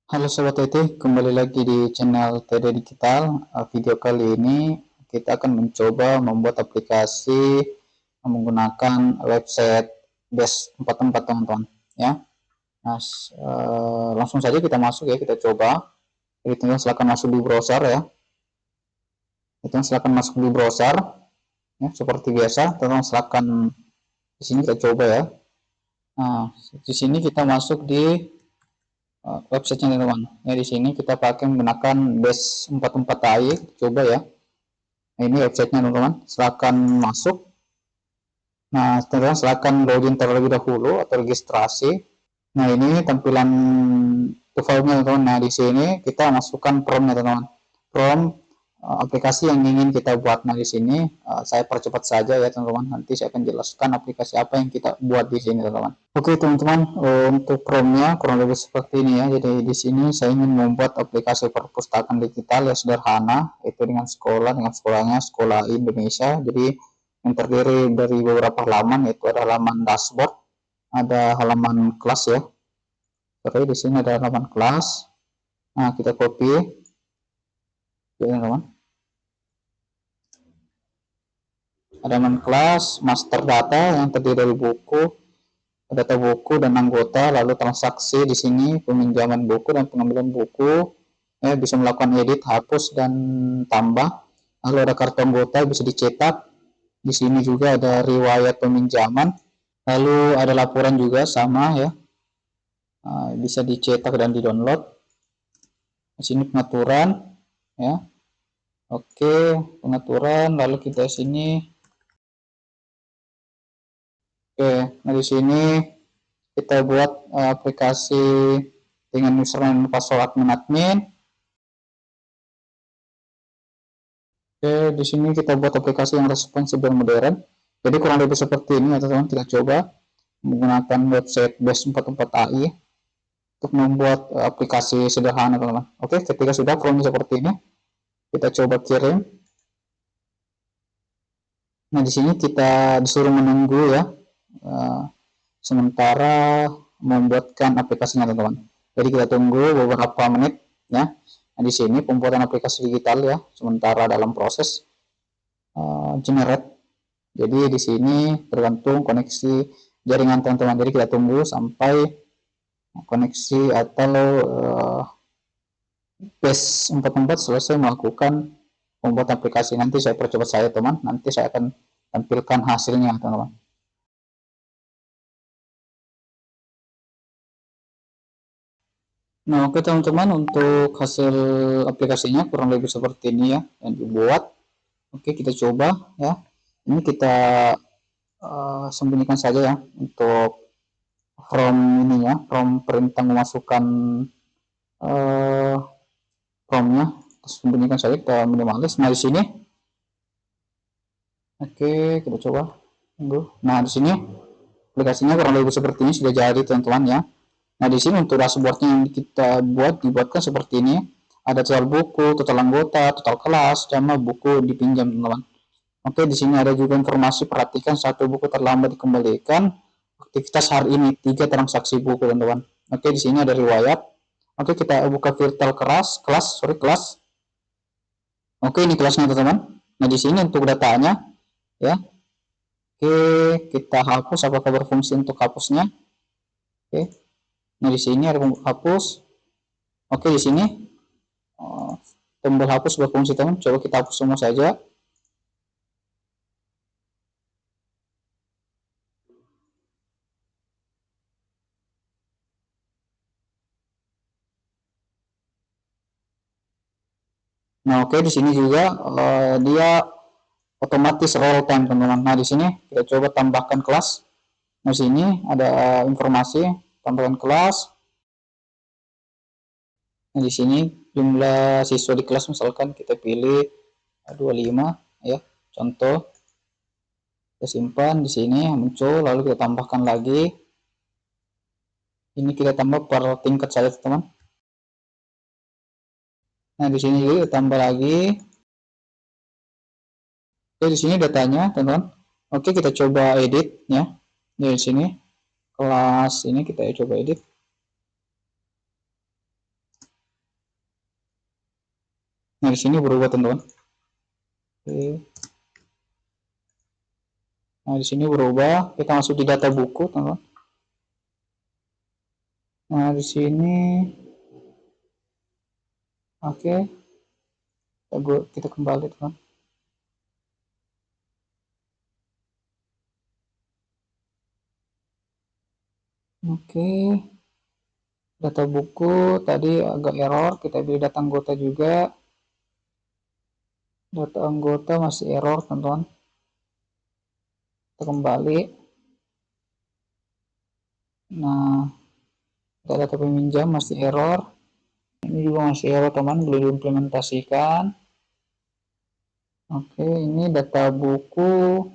Halo Sobat TT, kembali lagi di channel TD Digital. Video kali ini kita akan mencoba membuat aplikasi menggunakan website base44 teman-teman ya. Nah, langsung saja kita masuk ya, kita coba. Jadi teman silakan masuk di browser ya. Teman silakan masuk di browser ya, seperti biasa. Teman silakan di sini kita coba ya. Nah, di sini kita masuk di websitenya teman-teman. Ya di sini kita pakai menggunakan base44 AI. Coba ya. Nah, ini websitenya teman-teman. Silakan masuk. Nah, teman-teman silakan login terlebih dahulu atau registrasi. Nah, ini tampilan profilnya teman-teman. Nah, di sini kita masukkan prompt-nya teman-teman. Prompt aplikasi yang ingin kita buat. Nah, di sini saya percepat saja ya teman-teman. Nanti saya akan jelaskan aplikasi apa yang kita buat di sini teman-teman. Oke teman-teman, untuk prompt-nya kurang lebih seperti ini ya. Jadi di sini saya ingin membuat aplikasi perpustakaan digital yang sederhana, itu dengan sekolahnya Sekolah Indonesia. Jadi yang terdiri dari beberapa halaman, yaitu ada halaman dashboard, ada halaman kelas ya. Oke, di sini ada halaman kelas. Nah, kita copy, ya teman-teman. Ada halaman kelas, master data yang terdiri dari buku, data buku dan anggota, lalu transaksi di sini peminjaman buku dan pengambilan buku, ya bisa melakukan edit, hapus dan tambah. Lalu ada kartu anggota bisa dicetak. Di sini juga ada riwayat peminjaman. Lalu ada laporan juga sama ya, bisa dicetak dan di-download. Di sini pengaturan ya. Oke, pengaturan. Lalu kita sini. Oke, nah di sini kita buat aplikasi dengan username dan password admin. Oke, di sini kita buat aplikasi yang responsif dan modern. Jadi kurang lebih seperti ini ya teman-teman. Kita coba menggunakan website base44 AI untuk membuat aplikasi sederhana teman-teman. Oke, ketika sudah formnya seperti ini, kita coba kirim. Nah, di sini kita disuruh menunggu ya, sementara membuatkan aplikasinya teman-teman. Jadi kita tunggu beberapa menit ya. Nah, di sini pembuatan aplikasi digital ya, sementara dalam proses generate. Jadi di sini tergantung koneksi jaringan teman-teman. Jadi kita tunggu sampai koneksi atau base44 selesai melakukan pembuatan aplikasi. Nanti saya percepat saya teman. Nanti saya akan tampilkan hasilnya teman-teman. Nah, oke teman-teman, untuk hasil aplikasinya kurang lebih seperti ini ya yang dibuat. Oke, kita coba ya. Ini kita sembunyikan saja ya untuk from ini ya, from perintah memasukkan promnya. Sembunyikan saja, kita minimalis. Nah, di sini oke, kita coba tunggu. Nah, di sini aplikasinya kurang lebih seperti ini sudah jadi teman-teman ya. Nah, di sini untuk dashboardnya yang kita dibuatkan seperti ini. Ada total buku, total anggota, total kelas, sama buku dipinjam teman-teman. Oke, di sini ada juga informasi, perhatikan satu buku terlambat dikembalikan. Aktivitas hari ini 3 transaksi buku teman-teman. Oke, di sini ada riwayat. Oke, kita buka virtual kelas. Oke, ini kelasnya teman-teman. Nah, di sini untuk datanya ya. Oke, kita hapus apakah berfungsi untuk hapusnya. Oke. Nah, di sini ada hapus. Oke, di sini tombol hapus berfungsi teman. Coba kita hapus semua saja. Nah, oke, di sini juga dia otomatis roll time teman-teman. Nah, di sini kita coba tambahkan kelas. Nah, di sini ada informasi tambahkan kelas. Nah, di sini jumlah siswa di kelas misalkan kita pilih 25 ya. Contoh. Kita simpan di sini muncul, lalu kita tambahkan lagi. Ini kita tambah per tingkat saja teman. Nah, di sini juga tambah lagi. Oke, di sini datanya teman-teman. Oke, kita coba edit ya. Di sini kelas ini kita coba edit. di sini berubah teman-teman. Oke. Nah, di sini berubah. Kita masuk di data buku, teman-teman. Nah, di sini oke. Kita kembali, teman. Oke. Data buku tadi agak error, kita pilih data anggota juga. Data anggota masih error, teman-teman. Kita kembali. Nah, data peminjam masih error. Ini juga masih error, teman, belum diimplementasikan. Oke, ini data buku,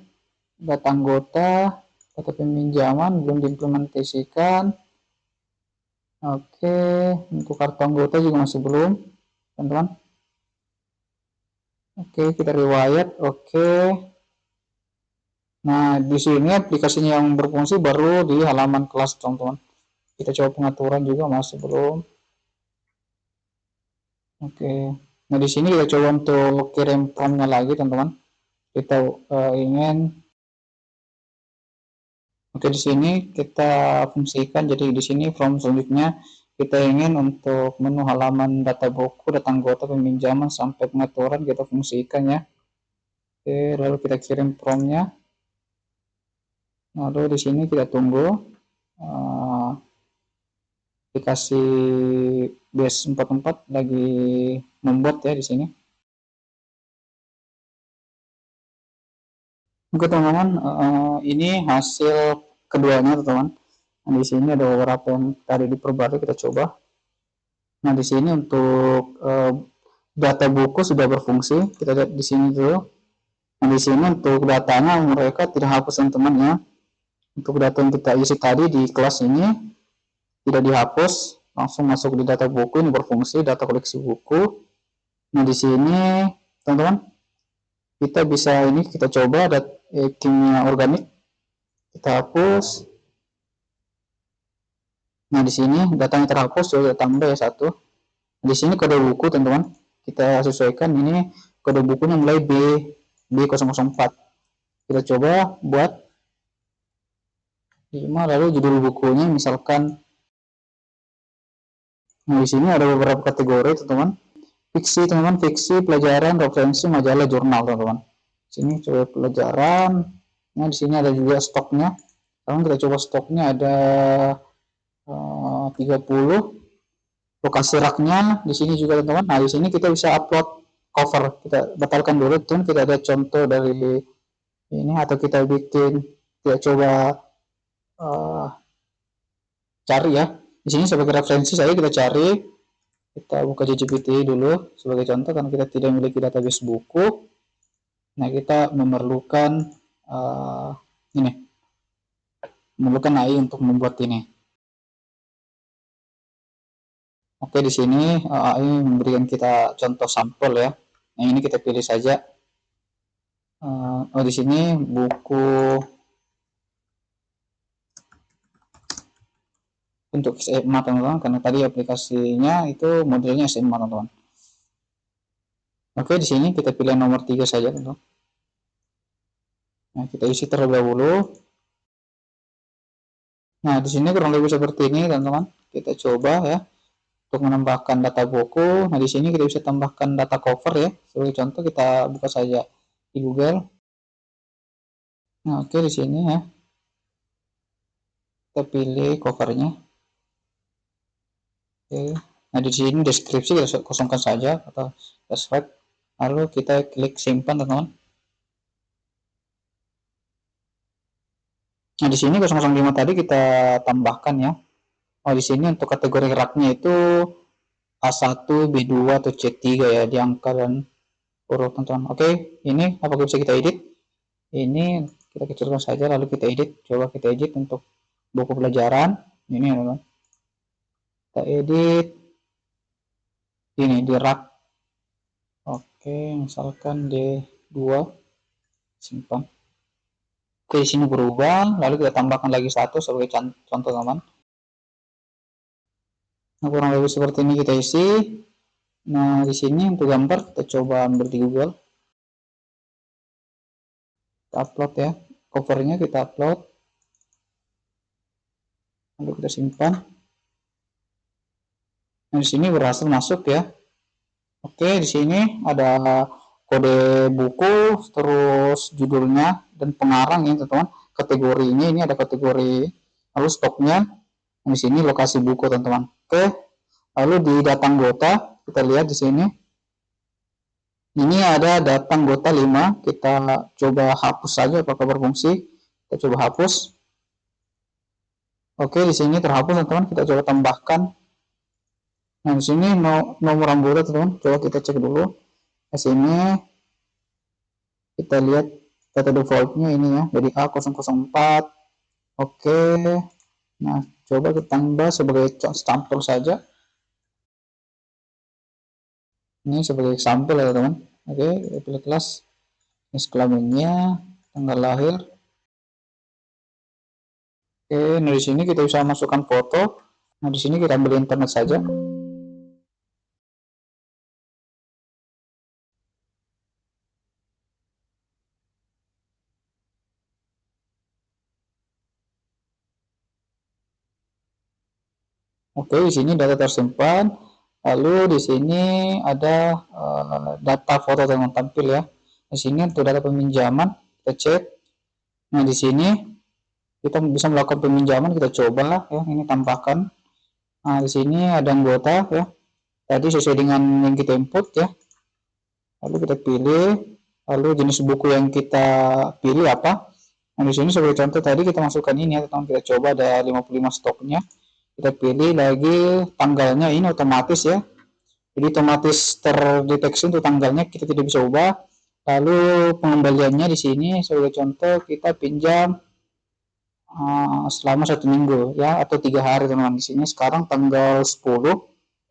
data anggota, data peminjaman belum diimplementasikan. Oke, untuk kartu anggota juga masih belum, teman-teman. Oke, kita riwayat. Oke. Nah, di sini aplikasinya yang berfungsi baru di halaman kelas, teman-teman. Kita coba pengaturan juga masih belum. Oke. Nah, di sini kita coba untuk kirim formnya lagi, teman-teman. Kita ingin Oke, di sini kita fungsikan. Jadi di sini form selanjutnya kita ingin untuk menu halaman data buku, data anggota, peminjaman sampai pengaturan kita fungsikan ya. Oke, lalu kita kirim formnya. Lalu di sini kita tunggu aplikasi Base44 lagi membuat ya di sini. Oke teman-teman, ini hasil keduanya teman-teman. Nah, di sini ada beberapa yang tadi diperbarui, kita coba. Nah, di sini untuk data buku sudah berfungsi. Kita lihat di sini dulu. Nah, di sini untuk datanya mereka tidak hapus teman-teman ya. Untuk data yang kita isi tadi di kelas ini tidak dihapus, langsung masuk di data buku, ini berfungsi data koleksi buku. Nah, di sini teman-teman kita bisa ini kita coba kimia organik, kita hapus. Nah, di sini datanya terhapus, sudah tambah ya satu. Di sini kode buku teman-teman kita sesuaikan, ini kode bukunya mulai B004. Kita coba buat 5, lalu judul bukunya misalkan. Nah, di sini ada beberapa kategori teman-teman. Fiksi teman-teman, fiksi, pelajaran, referensi, majalah, jurnal teman-teman. Sini coba pelajaran. Nah, di sini ada juga stoknya. Sekarang kita coba stoknya ada 30. Lokasi raknya di sini juga teman-teman. Nah, di sini kita bisa upload cover. Kita batalkan dulu teman, kita ada contoh dari ini atau kita bikin, kita coba cari ya. Di sini sebagai referensi saya kita cari, kita buka ChatGPT dulu sebagai contoh karena kita tidak memiliki database buku. Nah, kita memerlukan memerlukan AI untuk membuat ini. Oke, di sini AI memberikan kita contoh sampel ya. Nah, ini kita pilih saja. Di sini buku untuk SMA teman-teman, karena tadi aplikasinya itu modelnya SMA teman-teman. Oke, di sini kita pilih nomor 3 saja teman-teman. Nah, kita isi terlebih dahulu. Nah, di sini kurang lebih seperti ini teman-teman. Kita coba ya untuk menambahkan data buku. Nah, di sini kita bisa tambahkan data cover ya. Sebagai contoh kita buka saja di Google. Nah, oke, di sini ya. Kita pilih covernya. Oke. Nah, di sini deskripsi kita kosongkan saja atau select. Lalu kita klik simpan teman-teman. Nah, di sini 005 tadi kita tambahkan ya. Oh, di sini untuk kategori raknya itu A1, B2 atau C3 ya, di angka dan huruf teman-teman. Oke, ini apakah bisa kita edit? Ini kita kecilkan saja lalu kita edit. Coba kita edit untuk buku pelajaran. Ini teman-teman. Kita edit ini di rak. Oke, misalkan D2, simpan. Oke, di sini berubah, lalu kita tambahkan lagi satu sebagai contoh teman. Nah, kurang lebih seperti ini kita isi. Nah, di sini untuk gambar kita coba ambil di Google, kita upload ya, covernya kita upload, lalu kita simpan. Nah, di sini berhasil masuk ya. Oke, di sini ada kode buku, terus judulnya dan pengarang ya teman-teman. Kategorinya ini ada kategori, lalu stoknya. Di sini lokasi buku teman-teman. Oke, lalu di data anggota kita lihat di sini. Ini ada data anggota 5. Kita coba hapus saja apakah berfungsi. Kita coba hapus. Oke, di sini terhapus teman-teman. Kita coba tambahkan. Nah, di sini nomor anggota teman-teman. Coba kita cek dulu. Di sini kita lihat data defaultnya ini ya, dari A004. Oke, nah coba kita tambah sebagai sampel saja, ini sebagai sampel ya teman. Oke, pilih kelas, jenis kelaminnya, tanggal lahir. Oke, nah di sini kita bisa masukkan foto. Nah di sini kita ambil internet saja. Oke, di sini data tersimpan. Lalu di sini ada data foto yang tampil ya. Di sini untuk data peminjaman kita cek. Nah di sini kita bisa melakukan peminjaman, kita coba ya, ini tambahkan. Nah di sini ada anggota ya, tadi sesuai dengan yang kita input ya, lalu kita pilih, lalu jenis buku yang kita pilih apa. Nah di sini sebagai contoh tadi kita masukkan ini ya teman, kita coba ada 55 stoknya, kita pilih lagi tanggalnya, ini otomatis ya, jadi otomatis terdeteksi untuk tanggalnya, kita tidak bisa ubah. Lalu pengembaliannya di sini sebagai contoh kita pinjam selama 1 minggu ya, atau 3 hari teman-teman. Di sini sekarang tanggal 10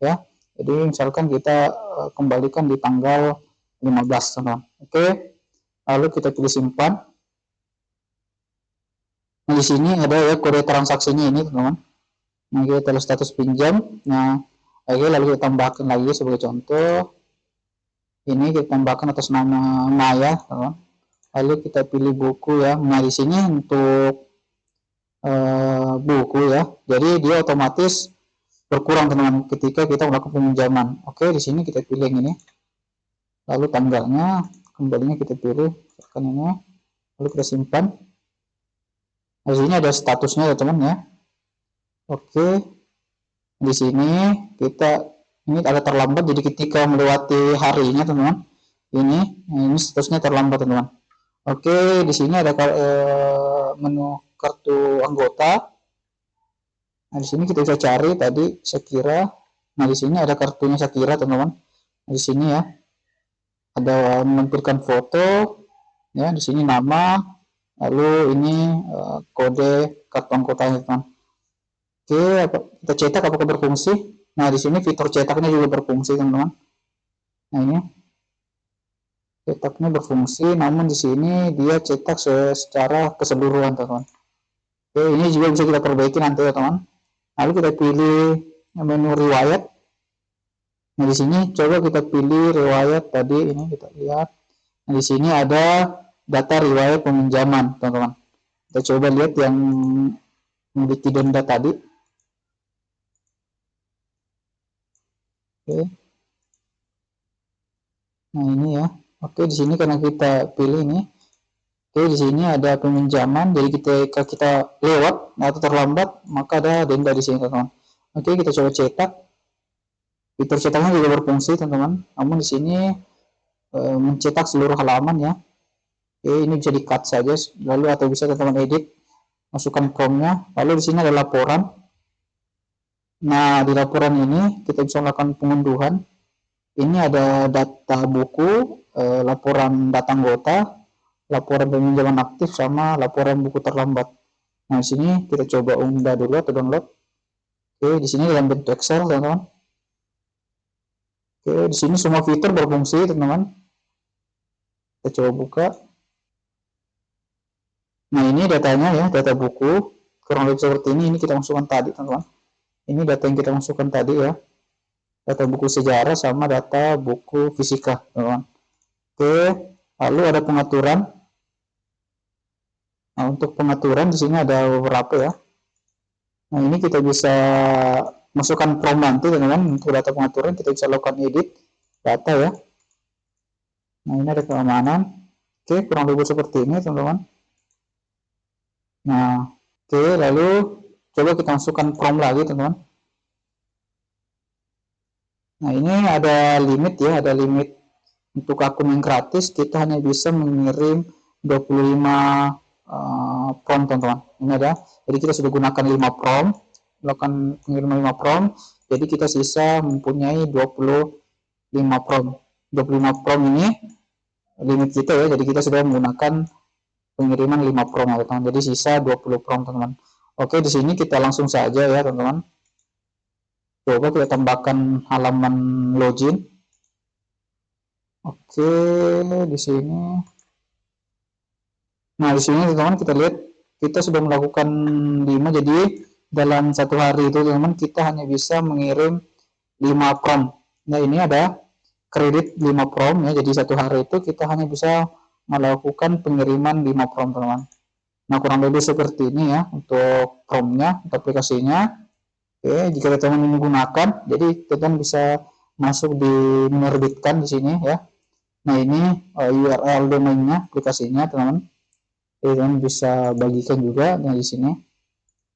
ya, jadi misalkan kita kembalikan di tanggal 15 teman-teman. Oke, lalu kita pilih simpan. Nah di sini ada ya kode transaksinya ini teman-teman. Nah kita tulis status pinjam. Nah oke, lalu kita tambahkan lagi sebagai contoh, ini kita tambahkan atas nama Maya teman-teman. Lalu kita pilih buku ya. Nah di sini untuk buku ya, jadi dia otomatis berkurang teman-teman ketika kita melakukan peminjaman. Oke, di sini kita pilih yang ini, lalu tanggalnya kembalinya kita pilih misalkan ini, lalu kita simpan. Di sini ada statusnya ya teman ya. Oke, di sini kita ini ada terlambat, jadi ketika melewati harinya teman-teman, ini statusnya terlambat teman-teman. Oke, di sini ada menu kartu anggota. Nah, di sini kita bisa cari tadi Shakira. Nah, di sini ada kartunya Shakira, teman-teman. Nah, di sini ya. Ada menampilkan foto, ya, di sini nama, lalu ini kode kartu anggotanya, teman. Oke, kita cetak apakah berfungsi? Nah, di sini fitur cetaknya juga berfungsi, teman-teman. Nah, ini cetaknya berfungsi, namun di sini dia cetak secara keseluruhan, teman-teman. Oke, ini juga bisa kita perbaiki nanti ya, teman. Lalu kita pilih menu riwayat. Nah di sini coba kita pilih riwayat tadi, ini kita lihat. Nah di sini ada data riwayat peminjaman teman-teman. Kita coba lihat yang memiliki denda tadi. Oke. Nah ini ya. Oke, di sini karena kita pilih ini. Oke, di sini ada peminjaman. Jadi ketika kita lewat atau terlambat, maka ada denda di sini teman-teman. Oke, kita coba cetak. Fitur cetaknya juga berfungsi teman-teman. Namun di sini mencetak seluruh halaman ya. Oke, ini bisa di cut saja, lalu atau bisa teman-teman edit, masukkan promnya. Lalu di sini ada laporan. Nah di laporan ini kita bisa melakukan pengunduhan. Ini ada data buku, laporan data anggota, laporan peminjaman aktif, sama laporan buku terlambat. Nah di sini kita coba unduh dulu atau download. Oke, di sini dalam bentuk Excel teman-teman. Oke, di sini semua fitur berfungsi teman-teman. Kita coba buka. Nah ini datanya ya, data buku kurang lebih seperti ini kita masukkan tadi teman-teman. Ini data yang kita masukkan tadi ya, data buku sejarah sama data buku fisika, teman-teman. Oke, lalu ada pengaturan. Nah, untuk pengaturan di sini ada beberapa ya. Nah, ini kita bisa masukkan prompt nanti, teman-teman. Untuk data pengaturan kita bisa lakukan edit data ya. Nah, ini ada keamanan. Oke, kurang lebih seperti ini, teman-teman. Nah, oke, lalu coba kita masukkan prompt lagi, teman-teman. Nah, ini ada limit ya, ada limit untuk akun yang gratis. Kita hanya bisa mengirim 25 prompt, teman-teman. Ini ada, jadi kita sudah gunakan 5 prompt, melakukan pengiriman 5 prompt, jadi kita sisa mempunyai 25 prompt. 25 prompt ini limit kita ya, jadi kita sudah menggunakan pengiriman 5 prompt, teman-teman. Jadi sisa 20 prompt, teman-teman. Oke, di sini kita langsung saja ya, teman-teman. Coba kita tambahkan halaman login. Oke, di sini. Nah, di sini teman-teman kita lihat kita sudah melakukan 5, jadi dalam satu hari itu teman-teman kita hanya bisa mengirim 5 prompt. Nah, ini ada kredit 5 prompt ya, jadi satu hari itu kita hanya bisa melakukan pengiriman 5 prompt, teman-teman. Nah, kurang lebih seperti ini ya untuk promptnya, untuk aplikasinya. Oke, jika teman-teman menggunakan, jadi teman-teman bisa masuk di menerbitkan di sini ya. Nah, ini URL domainnya, aplikasinya, teman-teman. Jadi teman bisa bagikan juga nah, di sini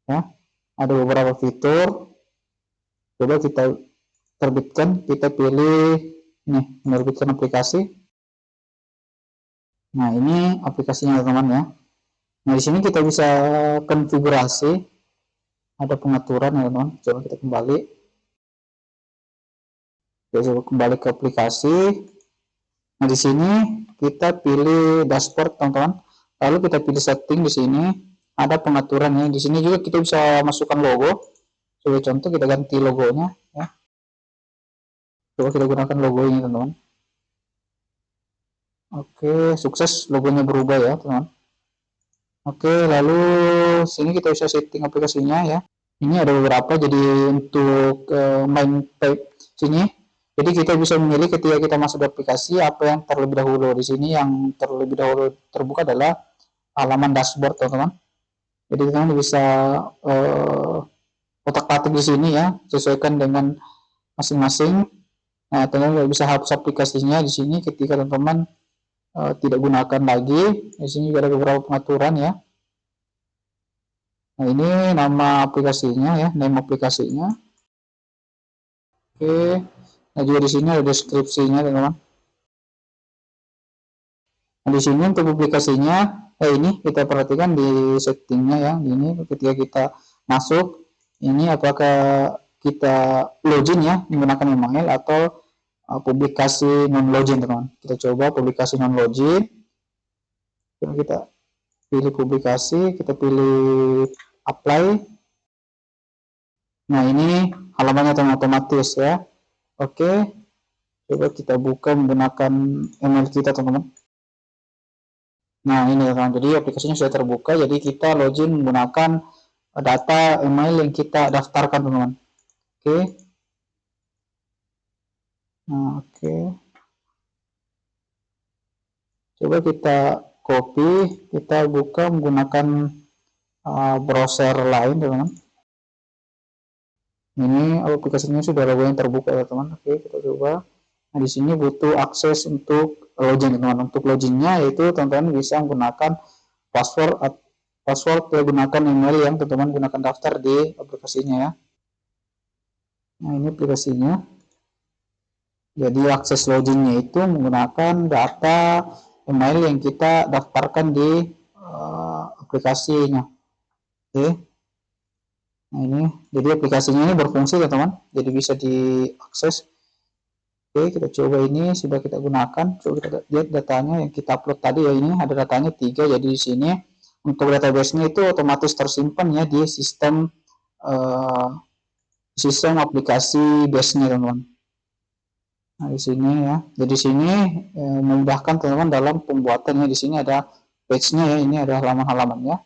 ya. Ada beberapa fitur. Coba kita terbitkan, kita pilih nih menerbitkan aplikasi. Nah, ini aplikasinya, teman-teman ya. Nah, di sini kita bisa konfigurasi, ada pengaturan ya, teman-teman. Coba kita kembali. Coba kembali ke aplikasi. Nah, di sini kita pilih dashboard, teman-teman. Lalu kita pilih setting di sini, ada pengaturan ya. Di sini juga kita bisa masukkan logo. Sebagai contoh kita ganti logonya ya. Coba kita gunakan logo ini, teman-teman. Oke, sukses logonya berubah ya, teman-teman. Oke, lalu sini kita bisa setting aplikasinya ya. Ini ada beberapa, jadi untuk main type sini. Jadi kita bisa memilih ketika kita masuk di aplikasi apa yang terlebih dahulu. Di sini yang terlebih dahulu terbuka adalah halaman dashboard, teman-teman. Jadi teman-teman bisa otak-atik di sini ya, sesuaikan dengan masing-masing. Nah, teman-teman bisa hapus aplikasinya di sini ketika teman-teman tidak gunakan lagi. Di sini juga ada beberapa pengaturan ya. Nah, ini nama aplikasinya ya, nama aplikasinya. Oke. Nah, juga di sini ada deskripsinya, teman-teman. Nah, di sini untuk aplikasinya, ini kita perhatikan di settingnya ya. Ini ketika kita masuk, ini apakah kita login ya menggunakan email atau publikasi non login, teman-teman. Kita coba publikasi non login. Kita pilih publikasi, kita pilih apply. Nah, ini halamannya otomatis ya. Oke, coba kita buka menggunakan email kita, teman-teman. Nah, ini teman-teman, jadi aplikasinya sudah terbuka, jadi kita login menggunakan data email yang kita daftarkan, teman-teman. Oke. Nah, oke. Coba kita copy, kita buka menggunakan browser lain, teman-teman. Ini aplikasinya sudah logonya terbuka ya, teman. Oke, kita coba. Nah, di sini butuh akses untuk login, teman-teman. Untuk loginnya yaitu teman-teman bisa menggunakan password ya, gunakan email yang teman-teman gunakan daftar di aplikasinya ya. Nah, ini aplikasinya. Jadi akses loginnya itu menggunakan data email yang kita daftarkan di aplikasinya. Oke. Nah, ini jadi aplikasinya ini berfungsi ya, teman. Jadi bisa diakses. Oke, kita coba, ini sudah kita gunakan. Coba kita lihat datanya yang kita upload tadi ya, ini ada datanya 3. Jadi di sini untuk database-nya itu otomatis tersimpan ya di sistem aplikasi base-nya, teman-teman. Nah, di sini ya. Jadi sini memudahkan teman-teman dalam pembuatannya. Di sini ada page-nya ya, ini ada halaman-halamannya.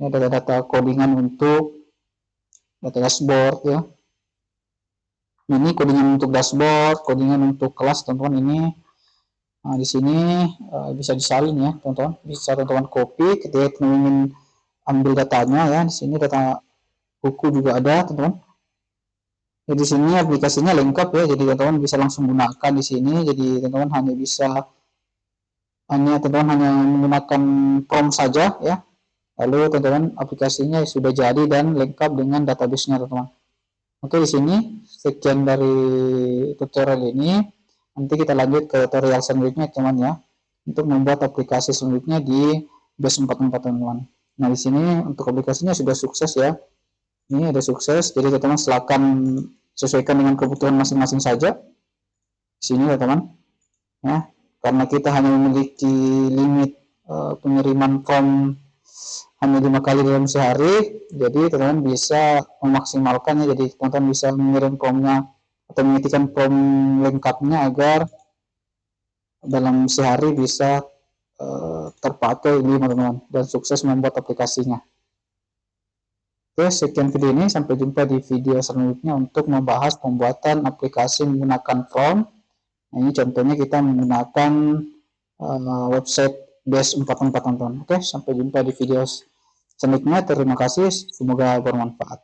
Ini ada data codingan untuk data dashboard ya. Ini codingan untuk dashboard, codingan untuk kelas teman-teman ini. Nah, di sini bisa disalin ya teman-teman, bisa teman-teman copy ketika teman ingin ambil datanya ya. Di sini data buku juga ada teman-teman. Jadi di sini aplikasinya lengkap ya, jadi teman-teman bisa langsung gunakan di sini. Jadi teman-teman hanya menggunakan Chrome saja ya. Lalu teman-teman aplikasinya sudah jadi dan lengkap dengan database-nya teman-teman. Oke, di sini sekian dari tutorial ini. Nanti kita lanjut ke tutorial selanjutnya teman ya, untuk membuat aplikasi selanjutnya di Base 44 teman-teman. Nah, di sini untuk aplikasinya sudah sukses ya. Ini ada sukses, jadi teman-teman silakan sesuaikan dengan kebutuhan masing-masing saja. Di sini ya teman ya, karena kita hanya memiliki limit pengiriman form hanya 5 kali dalam sehari, jadi teman-teman bisa memaksimalkannya. Jadi teman-teman bisa mengirim formnya atau mengetikkan form lengkapnya agar dalam sehari bisa terpakai ini teman-teman, dan sukses membuat aplikasinya. Oke, sekian video ini, sampai jumpa di video selanjutnya untuk membahas pembuatan aplikasi menggunakan form. Nah, ini contohnya kita menggunakan website Base 44 teman-teman. Oke, sampai jumpa di video selanjutnya. Terima kasih, semoga bermanfaat.